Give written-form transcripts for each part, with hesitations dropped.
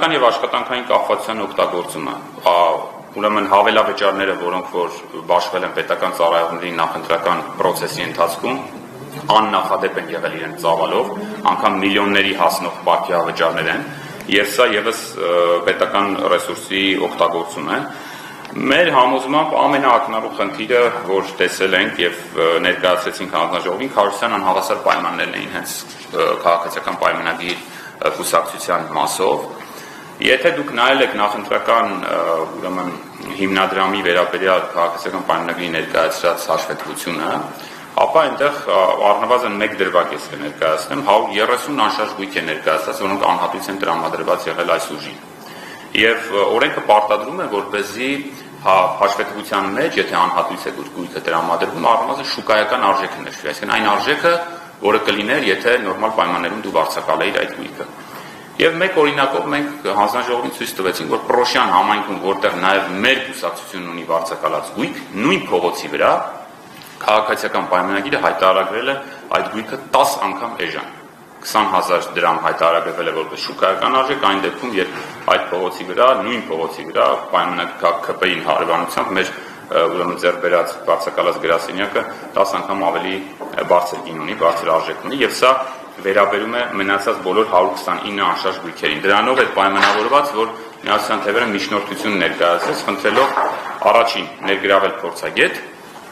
Եւ աշխատանքային կախվածության օգտագործումը, ուրեմն հավելավճարները, որոնք որ բաշխվել են պետական ծառայողների նախընտրական process-ի ընթացքում, աննախադեպ են եղել իրենց ծավալով, անգամ միլիոնների հասնող պարտիավճարներ են, եւ սա եւս պետական ռեսուրսի օգտագործում է։ Մեր համոզմամբ ամենաակնառու խնդիրը, որ տեսել ենք եւ ներկայացրեցինք հանձնաժողովին, քարոզության անհավասար պայմաններն էին հենց քաղաքացիական պայմանագրի կուսակցության մասով։ Եթե դուք նայել եք նախընտրական ուրեմն հիմնադրամի վերաբերյալ քաղաքացիական պայմանագրի ներկայացրած հաշվետվությունը, ապա այնտեղ առնվազն մեկ դրվագ ես կներկայացնեմ, 130 անշարժ գույք է ներկայացած, որոնք անհատույց են տրամադրված եղել այս ուժին։ Եվ օրենքը պարտադրում է, որպեսզի հաշվետվության մեջ, եթե անհատույց է գույքը տրամադրվում, առնվազն շուկայական արժեքը նշվի, այսինքն այն արժեքը, որը կլիներ, եթե նորմալ պայմաններում դու վարձակալեիր այդ գույքը։ Եվ մեկ օրինակով մենք հանձնաժողովին ցույց տվեցինք, որ Պրոշյան համայնքում, որտեղ նաև մեր կուսակցությունն ունի վարձակալած գույք, նույն փողոցի վրա քաղաքացիական պայմանագիրը հայտարարել է այդ գույքը 10 անգամ էժան։ 20,000 դրամ հայտարարվել է որպես շուկայական արժեք, այն դեպքում, երբ այդ փողոցի վրա, նույն փողոցի վրա պայմանագրի հարևանությամբ մեր ուրեմն ձեռք բերած վարձակալած գրասենյակը 10 անգամ ավելի բարձր գին ունի, բարձր արժեք ունի, եւ սա վերաբերում է մնացած բոլոր 129 անշարժ գույքերին։ Դրանով է պայմանավորված, որ Միացյալ Թևերը միջնորդություն ներկայացրեց, խնդրելով առաջին ներգրավել փորձագետ,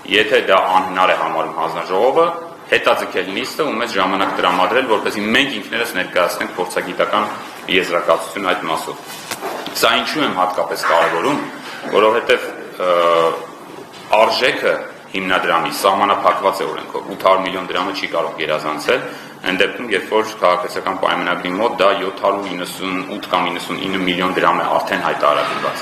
եթե դա անհնար է համարում հանձնաժողովը, հետաձգել նիստը ու մեզ ժամանակ տրամադրել, որպեսզի մենք ինքներս ներկայացնենք փորձագիտական եզրակացություն այդ մասով։ Սա ինչու եմ հատկապես կարևորում, որովհետև արժեքը հիմնադրամի սահմանափակված է օրենքով, 800 միլիոն դրամը չի կարող գերազանցել, այն դեպքում, երբ որ քաղաքացիական պայմանագրի մոտ դա 798 կամ 99 միլիոն դրամ է արդեն հայտարարված։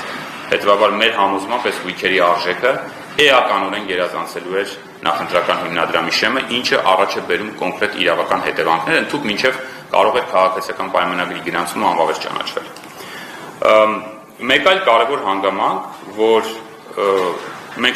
Հետևաբար մեր համոզմամբ այս գույքերի արժեքը էականորեն գերազանցելու էր նախընտրական հիմնադրամի շեմը, ինչը առաջ է բերում կոնկրետ իրավական հետևանքներ, ընդհանուր մինչև կարող է քաղաքացիական պայմանագրի գրանցումը անվավեր ճանաչվել։ Մեկ այլ կարևոր հանգամանք, որ մենք